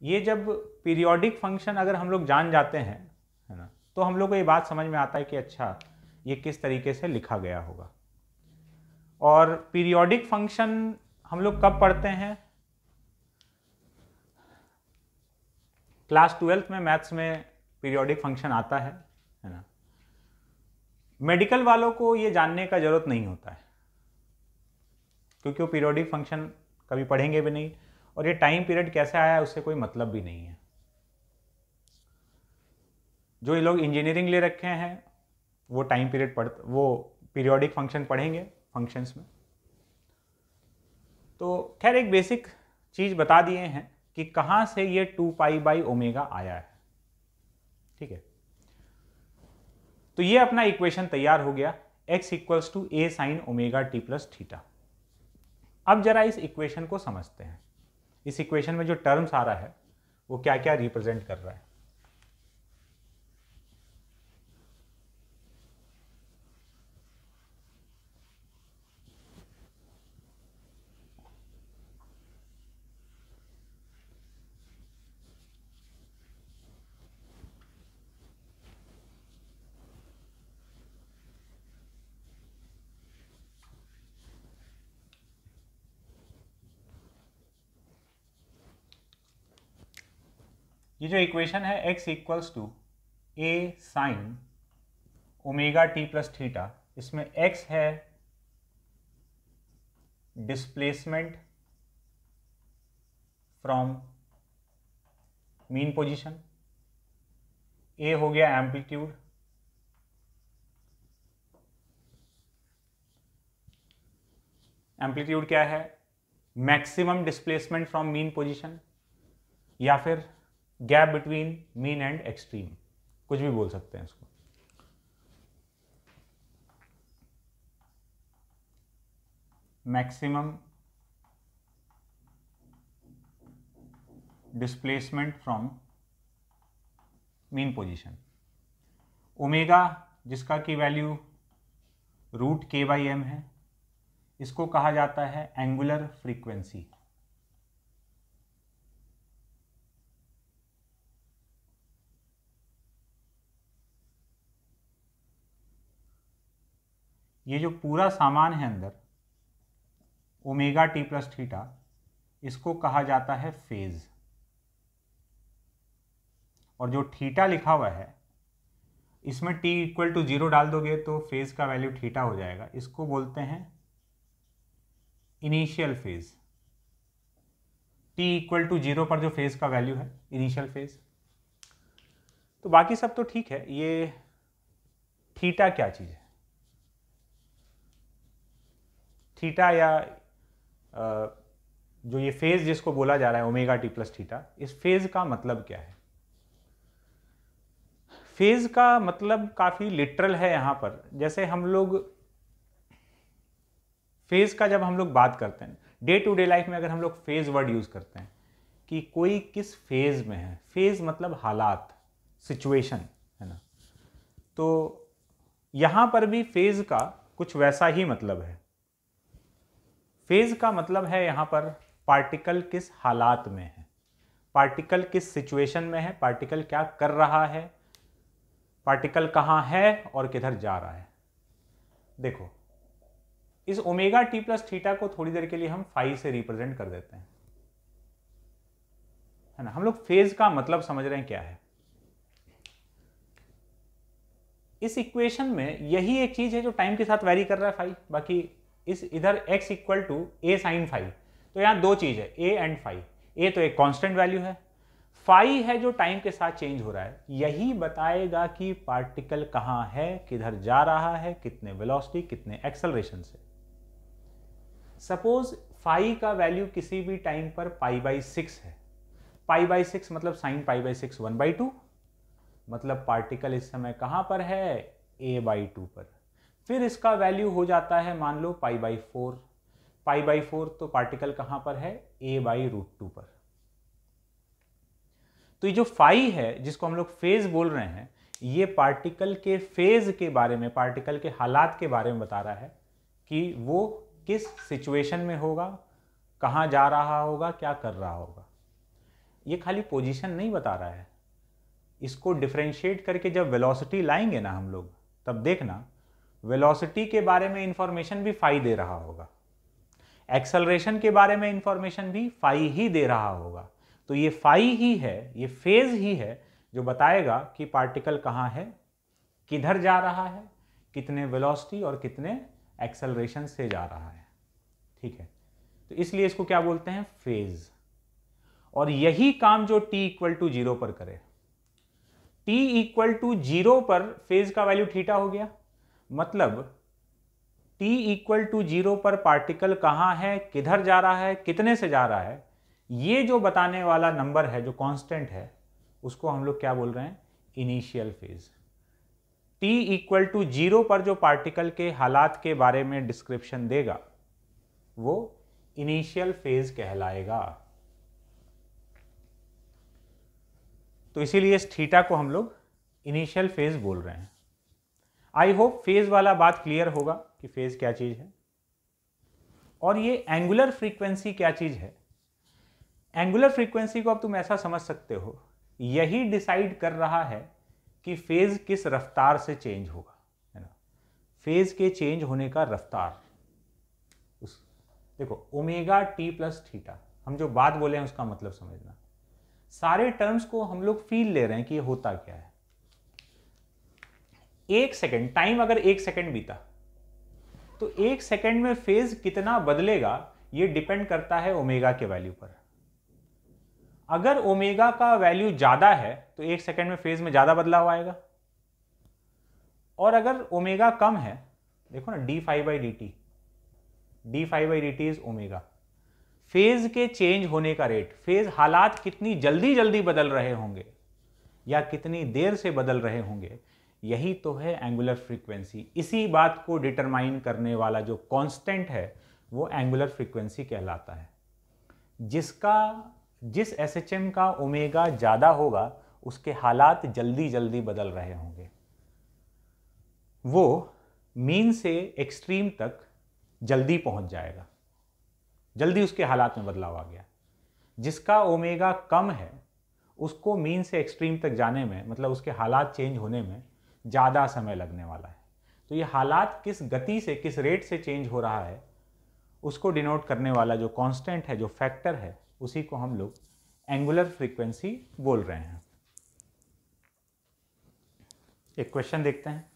ये जब periodic function अगर हम लोग जान जाते हैं, है ना, तो हम लोग को ये बात समझ में आता है कि अच्छा ये किस तरीके से लिखा गया होगा। और पीरियोडिक फंक्शन हम लोग कब पढ़ते हैं? क्लास 12th में मैथ्स में पीरियोडिक फंक्शन आता है ना। मेडिकल वालों को ये जानने का जरूरत नहीं होता है, क्योंकि वो पीरियोडिक फंक्शन कभी पढ़ेंगे भी नहीं, और ये टाइम पीरियड कैसे आया है उससे कोई मतलब भी नहीं है। जो ये लोग इंजीनियरिंग ले रखे हैं वो टाइम पीरियड वो पीरियोडिक फंक्शन पढ़ेंगे फंक्शंस में। तो खैर एक बेसिक चीज बता दिए हैं कि कहां से ये 2π/ω आया है, ठीक है। तो ये अपना इक्वेशन तैयार हो गया, x = a sin ωt + θ। अब जरा इस इक्वेशन को समझते हैं। इस इक्वेशन में जो टर्म्स आ रहा है वो क्या क्या रिप्रेजेंट कर रहा है। ये जो इक्वेशन है x = a sin ωt + θ, इसमें x है displacement from mean position, a हो गया एम्पलीट्यूड, एम्पलीट्यूड क्या है? Maximum displacement from mean position, या फिर gap between mean and extreme, कुछ भी बोल सकते हैं इसको। Maximum displacement from mean position. Omega जिसका की वैल्यू √k/m है, इसको कहा जाता है एंगुलर फ्रीक्वेंसी। ये जो पूरा सामान है अंदर ωt + θ, इसको कहा जाता है फेज। और जो थीटा लिखा हुआ है इसमें t = 0 डाल दोगे तो फेज का वैल्यू थीटा हो जाएगा, इसको बोलते हैं इनिशियल फेज। t = 0 पर जो फेज का वैल्यू है इनिशियल फेज। तो बाकी सब तो ठीक है। ये थीटा क्या चीज है? थीटा या जो ये फेज जिसको बोला जा रहा है ωt + θ, इस फेज का मतलब क्या है? फेज का मतलब काफी लिटरल है यहां पर। जैसे हम लोग फेज का जब हम लोग बात करते हैं डे टू डे लाइफ में, अगर हम लोग फेज वर्ड यूज करते हैं कि कोई किस फेज में है, फेज मतलब हालात, सिचुएशन, है ना। तो यहां पर भी फेज का कुछ वैसा ही मतलब है। फेज का मतलब है यहां पर पार्टिकल किस हालात में है, पार्टिकल किस सिचुएशन में है, पार्टिकल क्या कर रहा है, पार्टिकल कहां है और किधर जा रहा है। देखो इस ωt + θ को थोड़ी देर के लिए हम फाई से रिप्रेजेंट कर देते हैं, है ना। हम लोग फेज का मतलब समझ रहे हैं क्या है। इस इक्वेशन में यही एक चीज है जो टाइम के साथ वेरी कर रहा है फाई। बाकी इस इधर x = a sin फाई, तो यहां दो चीज है, a एंड फाई। a तो एक कांस्टेंट वैल्यू है, फाई है जो टाइम के साथ चेंज हो रहा है। यही बताएगा कि पार्टिकल कहां है, किधर जा रहा है, कितने वेलोसिटी, कितने एक्सेलरेशन से। सपोज फाई का वैल्यू किसी भी टाइम पर π/6 है। π/6 मतलब sin π/6 1/2, मतलब पार्टिकल इस समय कहां पर है, a/2 पर। फिर इसका वैल्यू हो जाता है मान लो π/4, π/4 तो पार्टिकल कहां पर है, a/√2 पर। तो ये जो फाई है जिसको हम लोग फेज बोल रहे हैं, ये पार्टिकल के फेज के बारे में, पार्टिकल के हालात के बारे में बता रहा है कि वो किस सिचुएशन में होगा, कहां जा रहा होगा, क्या कर रहा होगा। ये खाली पोजीशन नहीं बता रहा है, इसको डिफरेंशिएट करके जब वेलोसिटी लाएंगे ना हम लोग, तब देखना वेलोसिटी के बारे में इंफॉर्मेशन भी फाई दे रहा होगा, एक्सेलरेशन के बारे में इंफॉर्मेशन भी फाई ही दे रहा होगा। तो ये फाई ही है, ये फेज ही है जो बताएगा कि पार्टिकल कहाँ है, किधर जा रहा है, कितने वेलोसिटी और कितने एक्सेलरेशन से जा रहा है। ठीक है, तो इसलिए इसको क्या बोलते हैं, फेज। और यही काम जो t इक्वल टू 0 पर करे, t इक्वल टू 0 पर फेज का वैल्यू थीटा हो गया, मतलब t इक्वल टू 0 पर पार्टिकल कहाँ है, किधर जा रहा है, कितने से जा रहा है, ये जो बताने वाला नंबर है, जो कांस्टेंट है, उसको हम लोग क्या बोल रहे हैं, initial phase. t equal to 0 पर जो पार्टिकल के हालात के बारे में डिस्क्रिप्शन देगा वो इनिशियल फेज कहलाएगा। तो इसीलिए इस थीटा को हम लोग इनिशियल फेज बोल रहे हैं। आई होप फेज वाला बात क्लियर होगा कि फेज क्या चीज है। और ये एंगुलर फ्रीक्वेंसी क्या चीज है, एंगुलर फ्रीक्वेंसी को अब तुम ऐसा समझ सकते हो, यही डिसाइड कर रहा है कि फेज किस रफ्तार से चेंज होगा, है ना, फेज के चेंज होने का रफ्तार। देखो ओमेगा टी प्लस थीटा, हम जो बात बोले हैं उसका मतलब समझना, सारे टर्म्स को हम लोग फील ले रहे हैं कि ये होता क्या है। एक सेकेंड टाइम, अगर एक सेकेंड बीता तो एक सेकेंड में फेज कितना बदलेगा ये डिपेंड करता है ओमेगा के वैल्यू पर। अगर ओमेगा का वैल्यू ज्यादा है तो एक सेकेंड में फेज में ज्यादा बदलाव आएगा, और अगर ओमेगा कम है, देखो ना D five by D T, D five by D T is omega, phase के चेंज होने का रेट, फेज हालात कितनी जल्दी जल्दी बदल रहे होंगे या कितनी देर से बदल रहे होंगे, यही तो है एंगुलर फ्रीक्वेंसी। इसी बात को डिटरमाइन करने वाला जो कांस्टेंट है वो एंगुलर फ्रीक्वेंसी कहलाता है। जिस एसएचएम का ओमेगा ज्यादा होगा उसके हालात जल्दी जल्दी बदल रहे होंगे, वो मीन से एक्सट्रीम तक जल्दी पहुंच जाएगा, जल्दी उसके हालात में बदलाव आ गया। जिसका ओमेगा कम है उसको मीन से एक्सट्रीम तक जाने में, मतलब उसके हालात चेंज होने में ज़्यादा समय लगने वाला है। तो ये हालात किस गति से, किस रेट से चेंज हो रहा है, उसको डिनोट करने वाला जो कांस्टेंट है, जो फैक्टर है, उसी को हम लोग एंगुलर फ्रीक्वेंसी बोल रहे हैं। एक क्वेश्चन देखते हैं।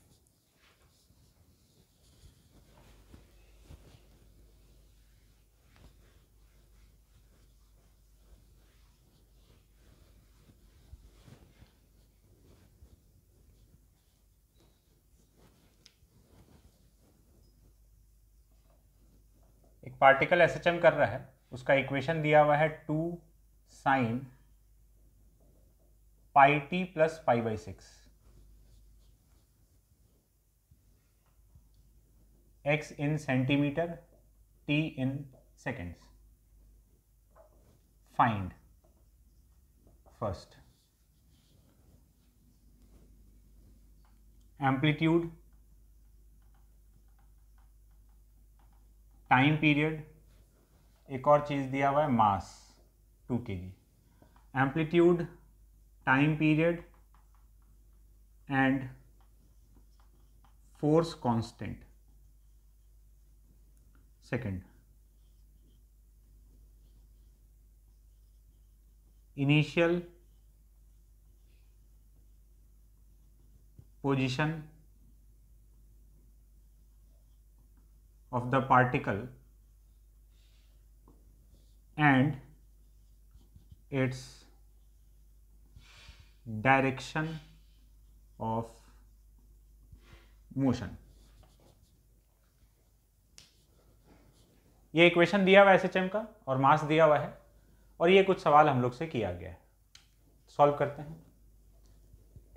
एक पार्टिकल एसएचएम कर रहा है, उसका इक्वेशन दिया हुआ है 2 sin pi t plus pi by 6, x in centimetre, t in seconds. Find first amplitude, time period, एक और चीज दिया हुआ है मास 2 kg, amplitude, time period and force constant. Second initial position of the particle and its direction of motion। ये equation दिया हुआ है एसएचएम का और मास दिया हुआ है, और ये कुछ सवाल हम लोग से किया गया है, सॉल्व करते हैं।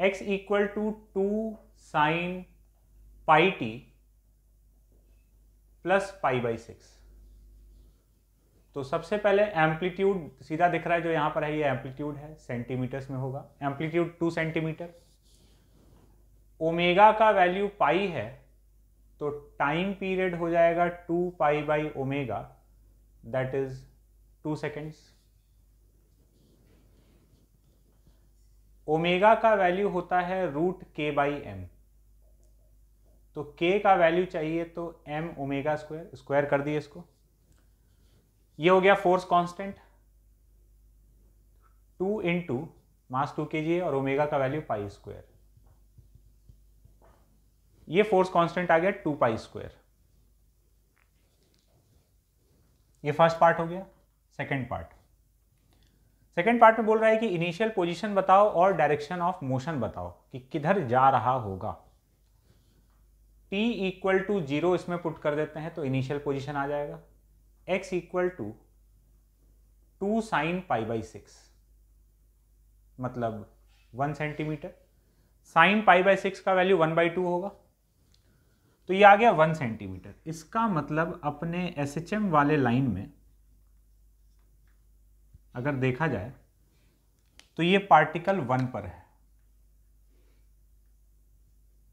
x equal to 2 sin pi t plus pi by 6। तो सबसे पहले एम्पलीट्यूड सीधा दिख रहा है जो यहां पर है, ये एम्पलीट्यूड है, सेंटीमीटर्स में होगा, एम्पलीट्यूड 2 सेंटीमीटर। ओमेगा का वैल्यू पाई है तो टाइम पीरियड हो जाएगा 2 pi by omega, that is 2 seconds. Omega का वैल्यू होता है √k/m, तो k का वैल्यू चाहिए तो m ओमेगा स्क्वायर, स्क्वायर कर दिए इसको। ये हो गया force constant 2 into mass 2 kg है और ओमेगा का वैल्यू पाई स्क्वायर। ये फोर्स कांस्टेंट आ गया 2 पाई स्क्वायर। ये फर्स्ट पार्ट हो गया। सेकंड पार्ट में बोल रहा है कि इनिशियल पोजीशन बताओ और डायरेक्शन ऑफ मोशन बताओ कि किधर जा रहा होगा। t इक्वल टू 0 इसमें पुट कर देते हैं तो इनिशियल पोजीशन आ जाएगा। x इक्वल टू 2 साइन π/6 मतलब 1 सेंटीमीटर। साइन π/6 का वैल्यू 1/2 होगा, तो ये आ गया 1 सेंटीमीटर। इसका मतलब अपने SHM वाले लाइन में अगर देखा जाए तो ये पार्टिकल 1 पर है,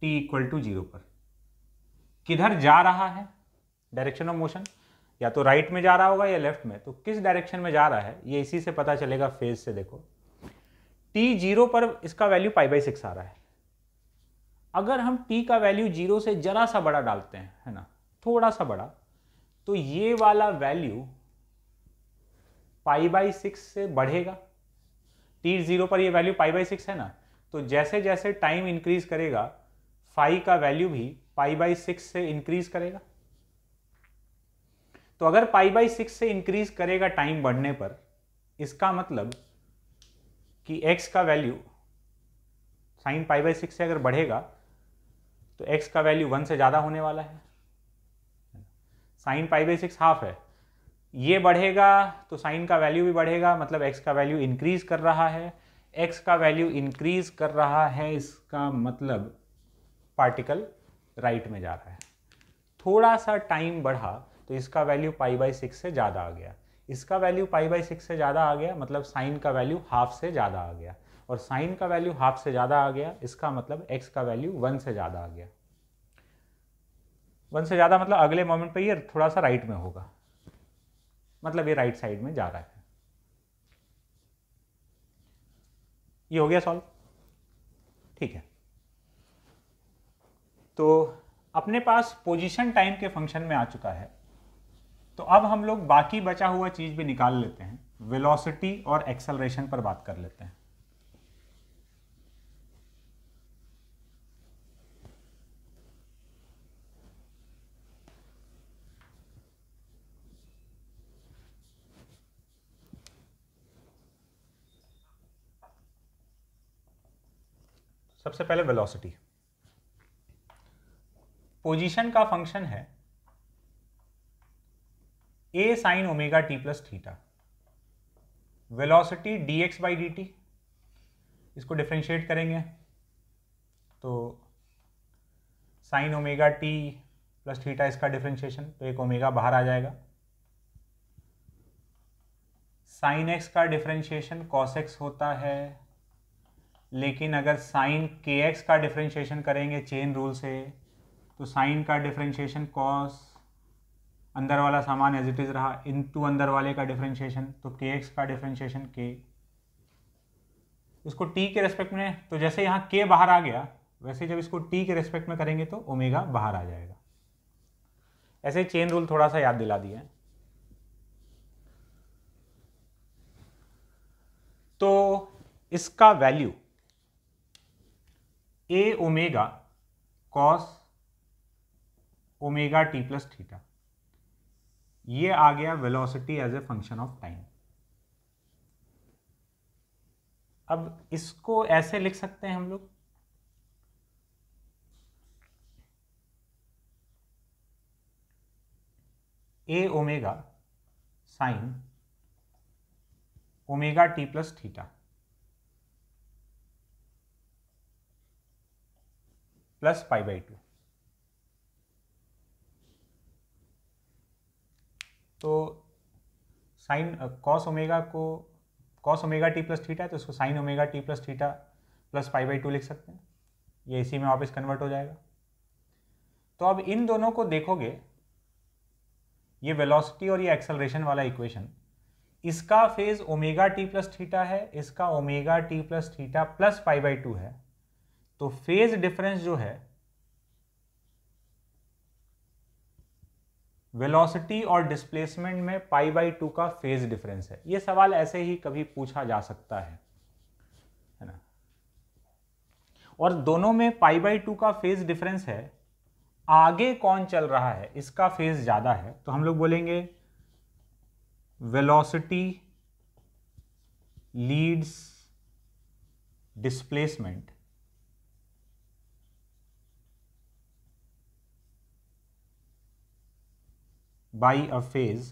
t इक्वल टू 0 पर। किधर जा रहा है, डायरेक्शन ऑफ मोशन, या तो राइट में जा रहा होगा या लेफ्ट में, तो किस डायरेक्शन में जा रहा है ये इसी से पता चलेगा फेज से। देखो t 0 पर इसका वैल्यू π/6 आ रहा है। अगर हम t का वैल्यू 0 से जरा सा बड़ा डालते हैं, है ना, थोड़ा सा बड़ा, तो ये वाला वैल्यू π/6 से बढ़ेगा। t 0 पर ये वैल्यू π/6 है ना, तो जैसे जैसे टाइम इंक्रीज करेगा फाई का वैल्यू भी π/6 से इंक्रीज करेगा। तो अगर π/6 से इंक्रीज करेगा टाइम बढ़ने पर, इसका मतलब कि x का वैल्यू साइन π/6 से अगर बढ़ेगा तो x का वैल्यू 1 से ज़्यादा होने वाला है। साइन π/6 हाफ है, ये बढ़ेगा तो साइन का वैल्यू भी बढ़ेगा, मतलब x का वैल्यू इंक्रीज कर रहा है। x का वैल्यू इंक्रीज कर रहा है, इसका मतलब पार्टिकल राइट में जा रहा है। थोड़ा सा टाइम बढ़ा तो इसका वैल्यू π/6 से ज़्यादा आ गया। इसका वैल्यू π/6 से ज़्यादा आ गया, मतलब साइन का वैल्यू हाफ से ज़्यादा आ गया, और साइन का वैल्यू हाफ से ज़्यादा आ गया, इसका मतलब x का वैल्यू 1 से ज़्यादा आ गया। 1 से ज़्यादा मतलब अगले मोमेंट पे ये थोड़ा सा राइट में होगा, मतलब ये राइट साइड में जा रहा है। ये हो गया सॉल्व, ठीक है। तो अपने पास पोजीशन टाइम के फंक्शन में आ चुका है, तो अब हम लोग बाकी बचा हुआ चीज भी निकाल लेते हैं। वेलोसिटी और एक्सेलरेशन पर बात कर लेते हैं। सबसे पहले वेलोसिटी। पोजीशन का फंक्शन है a sine omega t plus theta. Velocity dx/dt, इसको डिफ्रेंशिएट करेंगे तो sign omega t plus theta इसका डिफ्रेंशिएशन, तो एक ओमेगा बाहर आ जाएगा। साइन x का डिफ्रेंशिएशन कॉस x होता है, लेकिन अगर साइन kx का डिफ्रेंशिएशन करेंगे चेन रूल से तो साइन का डिफ्रेंशिएशन कॉस, अंदर वाला सामान एज इट इज रहा, इनटू अंदर वाले का डिफ्रेंशिएशन, तो kx का डिफ्रेंशिएशन k। इसको t के रेस्पेक्ट में, तो जैसे यहाँ k बाहर आ गया, वैसे जब इसको t के रेस्पेक्ट में करेंगे तो ओमेगा बाहर आ जाएगा। ऐसे चेन रूल थोड़ा सा याद दिला दिया है। तो इसका value a omega cos omega t plus theta, ये आ गया velocity as a function of time. अब इसको ऐसे लिख सकते हैं हम लोग, a omega sine omega t plus theta plus π/2। तो साइन कॉस ओमेगा को cos omega t plus theta है, तो इसको sine omega t plus theta plus π/2 लिख सकते हैं। ये इसी में वापस कन्वर्ट हो जाएगा। तो अब इन दोनों को देखोगे, ये वेलोसिटी और ये एक्सेलरेशन वाला इक्वेशन, इसका phase omega t plus theta है, इसका omega t plus theta plus pi by 2 है, तो फेज डिफरेंस जो है वेलोसिटी और डिस्प्लेसमेंट में पाई बाई 2 का फेज डिफरेंस है। यह सवाल ऐसे ही कभी पूछा जा सकता है ना। और दोनों में पाई बाई 2 का फेज डिफरेंस है, आगे कौन चल रहा है इसका फेज ज्यादा है, तो हम लोग बोलेंगे velocity leads displacement by a phase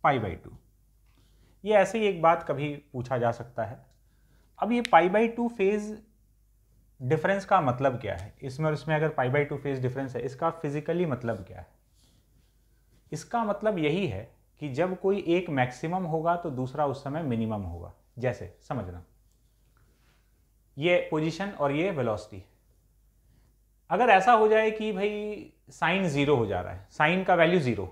pi by 2। ये ऐसे ही एक बात कभी पूछा जा सकता है। अब ये पाई बाई 2 फेज डिफरेंस का मतलब क्या है, इसमें और इसमें अगर पाई बाई 2 फेज डिफरेंस है, इसका फिजिकली मतलब क्या है? इसका मतलब यही है कि जब कोई एक मैक्सिमम होगा तो दूसरा उस समय मिनिमम होगा। जैसे समझना, ये पोजीशन और ये वेलोसिटी, अगर ऐसा हो जाए कि भाई साइन जीरो हो जा रहा है, साइन का वैल्यू जीरो,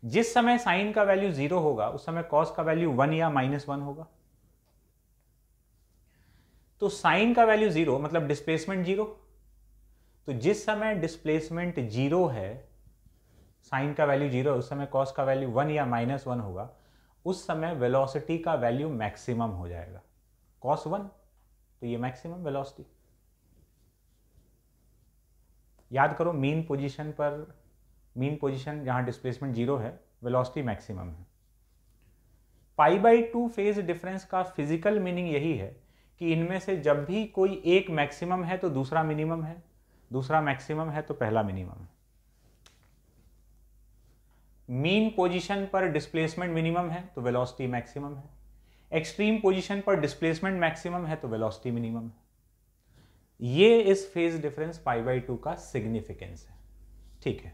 जिस समय साइन का वैल्यू जीरो होगा उस समय कॉस का वैल्यू 1 या -1 होगा। तो साइन का वैल्यू जीरो मतलब डिस्प्लेसमेंट जीरो, तो जिस समय डिस्प्लेसमेंट जीरो है, साइन का वैल्यू जीरो है, उस समय कॉस का वैल्यू 1 या -1 होगा, उस समय वेलोसिटी का वैल्यू मैक्सिमम हो जाएगा। कॉस 1 तो ये मैक्सिमम वेलोसिटी। याद करो, मीन पोजीशन जहां डिस्प्लेसमेंट जीरो है, वेलोसिटी मैक्सिमम है। पाई बाई 2 फेज डिफरेंस का फिजिकल मीनिंग यही है कि इनमें से जब भी कोई एक मैक्सिमम है तो दूसरा मिनिमम है, दूसरा मैक्सिमम है तो पहला मिनिमम है। मीन पोजीशन पर डिस्प्लेसमेंट मिनिमम है तो वेलोसिटी मैक्सिमम है, एक्सट्रीम पोजीशन पर डिस्प्लेसमेंट मैक्सिमम है तो वेलोसिटी मिनिमम है। ये इस फेज डिफरेंस पाई बाई 2 का सिग्निफिकेंस है। ठीक है,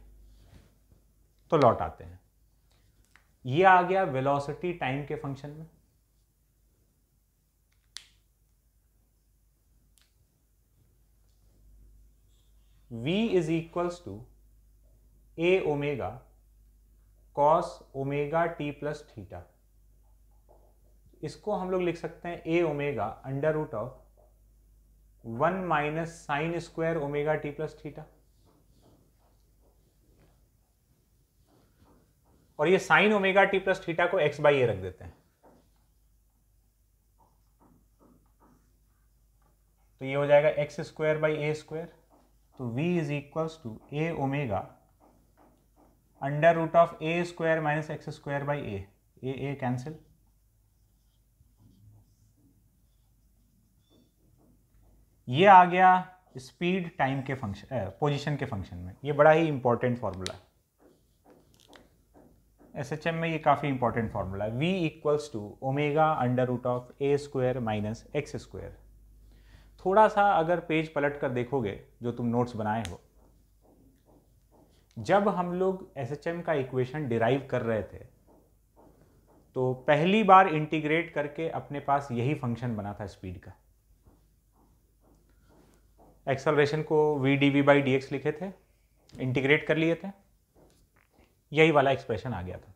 तो लौट आते हैं। ये आ गया वेलोसिटी टाइम के फंक्शन में। v is equals to a omega cos omega t plus theta. इसको हम लोग लिख सकते हैं a omega under root of 1 minus sine square omega t plus theta. और ये sine omega t plus theta को एक्स बाई ए रख देते हैं, तो ये हो जाएगा x square by a square. तो v is equals to a omega under root of a square minus x square by a cancel. ये आ गया स्पीड टाइम के फंक्शन पोजीशन के फंक्शन में। ये बड़ा ही इंपॉर्टेंट फॉर्मूला है, एसएचएम में ये काफ़ी इंपॉर्टेंट फॉर्मूला है। v equals to omega under root of a square minus x square. थोड़ा सा अगर पेज पलट कर देखोगे जो तुम नोट्स बनाए हो, जब हम लोग एसएचएम का इक्वेशन डिराइव कर रहे थे तो पहली बार इंटीग्रेट करके अपने पास यही फंक्शन बना था स्पीड का। एक्सेलरेशन को v dv by D x लिखे थे, इंटीग्रेट कर लिए थे, यही वाला एक्सप्रेशन आ गया था।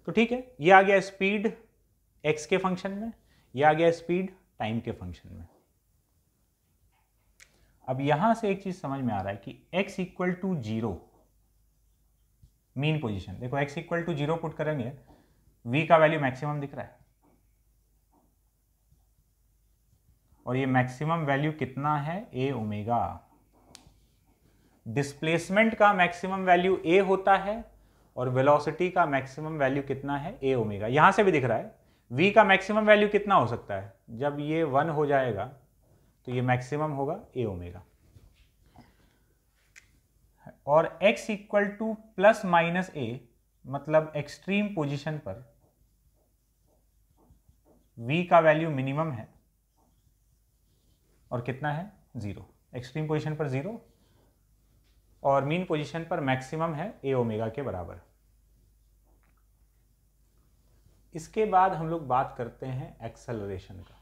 तो ठीक है, ये आ गया स्पीड x के फंक्शन में, ये आ गया स्पीड टाइम के फंक्शन में। अब यहां से एक चीज समझ में आ रहा है कि x equal to 0 mean position, देखो x इक्वल टू 0 पुट करेंगे, v का वैल्यू मैक्सिमम दिख रहा है, और ये मैक्सिमम वैल्यू कितना है, a ओमेगा। डिस्प्लेसमेंट का मैक्सिमम वैल्यू a होता है और वेलोसिटी का मैक्सिमम वैल्यू कितना है, a ओमेगा। यहां से भी दिख रहा है v का मैक्सिमम वैल्यू कितना हो सकता है, जब ये 1 हो जाएगा तो ये मैक्सिमम होगा a ओमेगा। और x equal to plus minus a मतलब एक्सट्रीम पोजीशन पर v का वैल्यू मिनिमम है और कितना है, 0। एक्सट्रीम पोजीशन पर 0 और मीन पोजीशन पर मैक्सिमम है a ओमेगा के बराबर। इसके बाद हम लोग बात करते हैं एक्सेलरेशन का।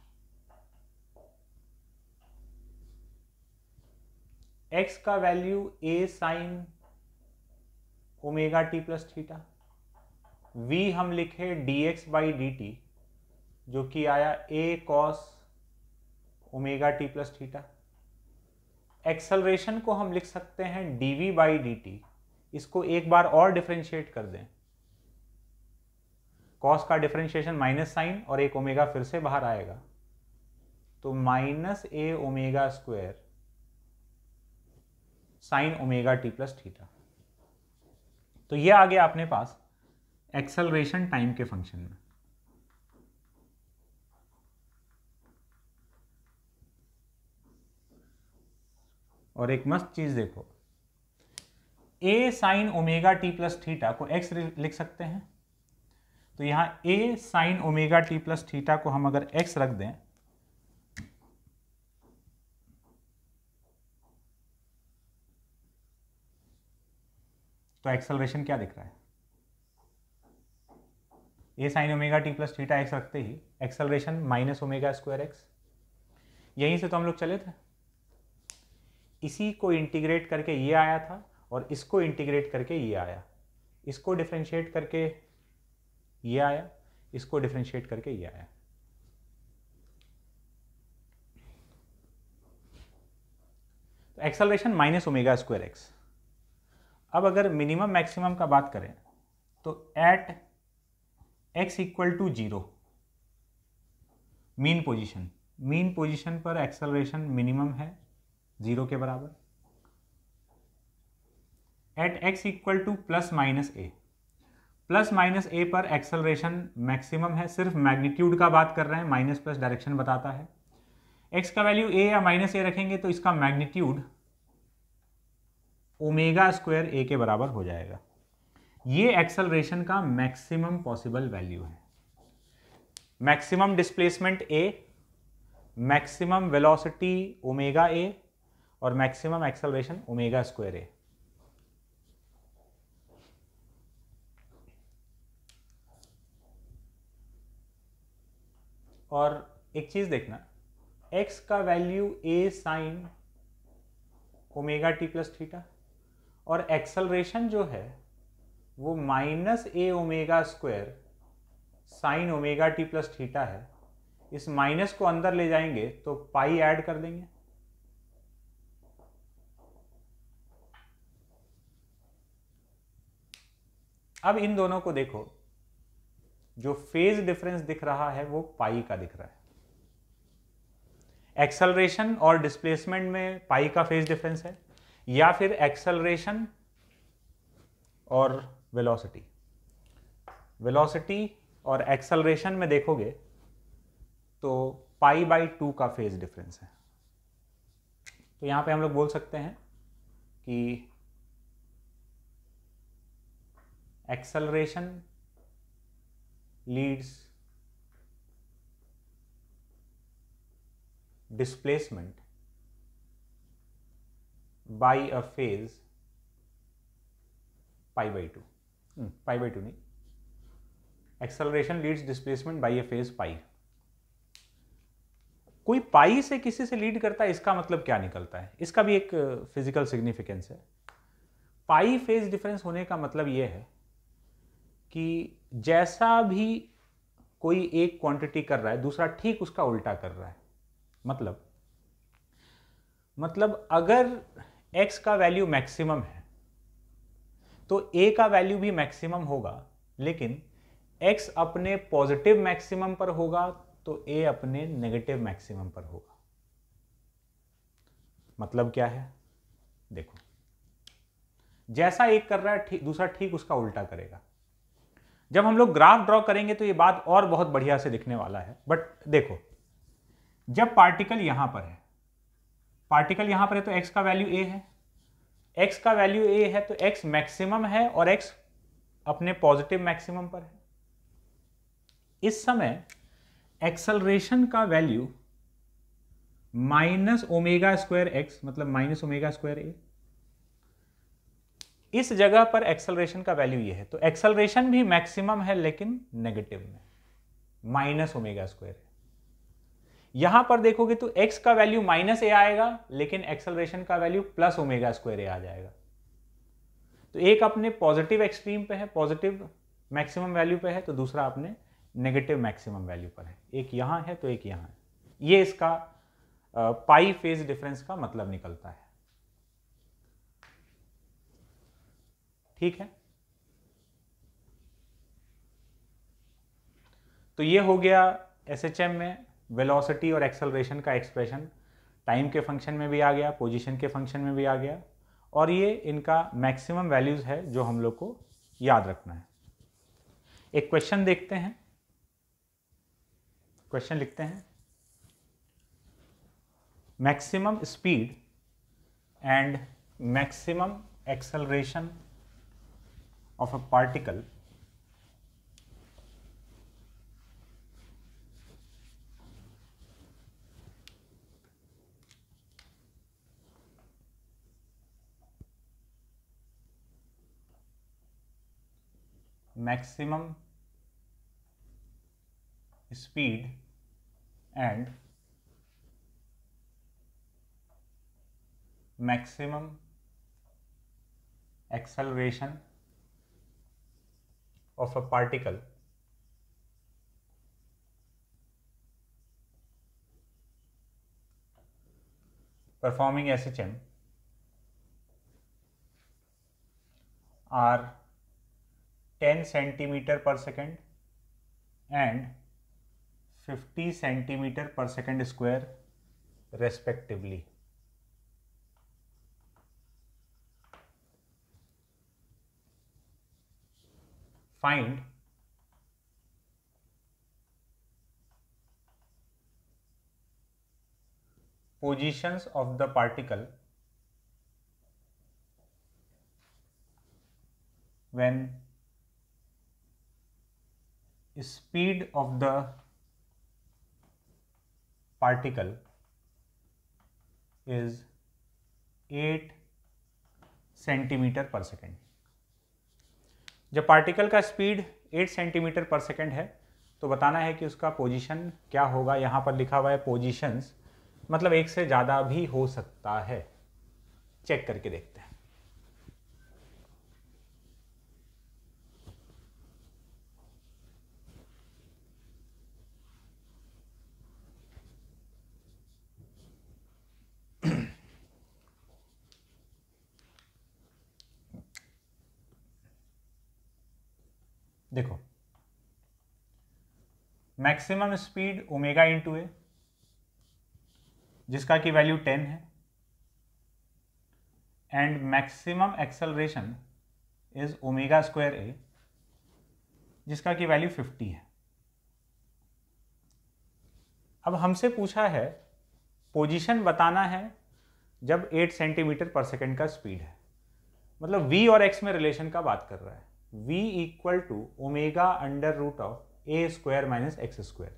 x का value a sine omega t plus theta, v हम लिखे dx बाई dt, जो कि आया a cos omega t plus theta. Acceleration को हम लिख सकते हैं dv बाई dt, इसको एक बार और डिफरेंशिएट कर दें, कॉस का डिफरेंशिएशन माइनस साइन और एक ओमेगा फिर से बाहर आएगा, तो minus a omega square sine omega t plus theta. तो ये आ गया अपने पास एक्सेलरेशन टाइम के फंक्शन में। और एक मस्त चीज देखो, a sine omega t plus theta को x लिख सकते हैं, तो यहां a sine omega t plus theta को हम अगर x रख दें तो एक्सेलरेशन क्या दिख रहा है, a sine omega t plus theta x रखते ही acceleration minus omega square x। यहीं से तो हम लोग चले थे, इसी को इंटीग्रेट करके ये आया था और इसको इंटीग्रेट करके ये आया, इसको डिफरेंशिएट करके ये आया, इसको डिफरेंशिएट करके ये आया। तो acceleration minus omega square x. अब अगर मिनिमम मैक्सिमम का बात करें तो at x equal to 0 mean position पर एक्सेलरेशन मिनिमम है 0 के बराबर। At x equal to plus minus a पर एक्सेलरेशन मैक्सिमम है, सिर्फ मैग्नीट्यूड का बात कर रहे हैं, माइनस प्लस डायरेक्शन बताता है। x का वैल्यू a या माइनस ए रखेंगे तो इसका मैग्नीट्यूड ओमेगा स्क्वायर a के बराबर हो जाएगा। ये एक्सेलरेशन का मैक्सिमम पॉसिबल वैल्यू है। Maximum displacement a, maximum velocity omega a और maximum acceleration omega square a। और एक चीज देखना, x का value a sine omega t plus theta और एक्सेलरेशन जो है वो minus a omega square sine omega t plus theta है। इस माइनस को अंदर ले जाएंगे तो पाई ऐड कर देंगे, अब इन दोनों को देखो, जो फेज डिफरेंस दिख रहा है वो पाई का दिख रहा है। एक्सेलरेशन और डिस्प्लेसमेंट में पाई का फेज डिफरेंस है, या फिर एक्सेलरेशन और वेलोसिटी और एक्सेलरेशन में देखोगे तो पाई बाई 2 का फेज डिफरेंस है। तो यहां पे हम लोग बोल सकते हैं कि acceleration leads displacement by a phase pi by 2, pi by 2 नहीं, acceleration leads displacement by a phase pi. कोई पाई से किसी से लीड करता है, इसका मतलब क्या निकलता है, इसका भी एक फिजिकल सिग्निफिकेंस है। पाई फेज डिफरेंस होने का मतलब यह है कि जैसा भी कोई एक क्वांटिटी कर रहा है दूसरा ठीक उसका उल्टा कर रहा है। मतलब अगर x का वैल्यू मैक्सिमम है तो a का वैल्यू भी मैक्सिमम होगा, लेकिन x अपने पॉजिटिव मैक्सिमम पर होगा तो a अपने नेगेटिव मैक्सिमम पर होगा। मतलब क्या है, देखो, जैसा एक कर रहा है दूसरा ठीक उसका उल्टा करेगा। जब हम लोग ग्राफ ड्रॉ करेंगे तो ये बात और बहुत बढ़िया से दिखने वाला है। बट देखो, जब पार्टिकल यहां पर है तो x का वैल्यू a है, x का वैल्यू a है तो x मैक्सिमम है और x अपने पॉजिटिव मैक्सिमम पर है। इस समय एक्सेलरेशन का value minus omega square x, मतलब माइनस ओमेगा स्क्वायर a, इस जगह पर एक्सेलरेशन का वैल्यू ये है, तो एक्सेलरेशन भी मैक्सिमम है लेकिन नेगेटिव में, माइनस ओमेगा स्क्वायर है। यहां पर देखोगे तो x का वैल्यू माइनस ए आएगा लेकिन एक्सेलरेशन का वैल्यू प्लस ओमेगा स्क्वायर ए आ जाएगा। तो एक अपने पॉजिटिव एक्सट्रीम पे है, पॉजिटिव मैक्सिमम वैल्यू पे है तो दूसरा अपने नेगेटिव मैक्सिमम वैल्यू पर है, एक यहाँ है तो एक यहाँ है। ये इसका पाई फेज डिफरेंस का मतलब निकलता है। ठीक है, तो ये हो गया एसएचएम में वेलोसिटी और एक्सेलरेशन का एक्सप्रेशन। टाइम के फंक्शन में भी आ गया, पोजीशन के फंक्शन में भी आ गया, और ये इनका मैक्सिमम वैल्यूज है जो हम लोग को याद रखना है। एक क्वेश्चन देखते हैं, क्वेश्चन लिखते हैं, maximum speed and maximum acceleration of a particle maximum speed and maximum acceleration of a particle performing SHM are 10 centimeter per second and 50 centimeter per second square respectively. Find positions of the particle when speed of the particle is 8 centimetre पर second. जब particle का speed 8 centimetre पर second है तो बताना है कि उसका पोजीशन क्या होगा। यहाँ पर लिखा हुआ है पोजीशंस, मतलब एक से ज़्यादा भी हो सकता है। चेक करके देखते हैं। देखो, maximum speed omega into a, जिसका की वैल्यू 10 है, and maximum acceleration is omega square a, जिसका की वैल्यू 50 है। अब हमसे पूछा है पोजीशन बताना है जब 8 सेंटीमीटर पर सेकेंड का स्पीड है, मतलब v और x में रिलेशन का बात कर रहा है। v equal to omega under root of a square minus x square.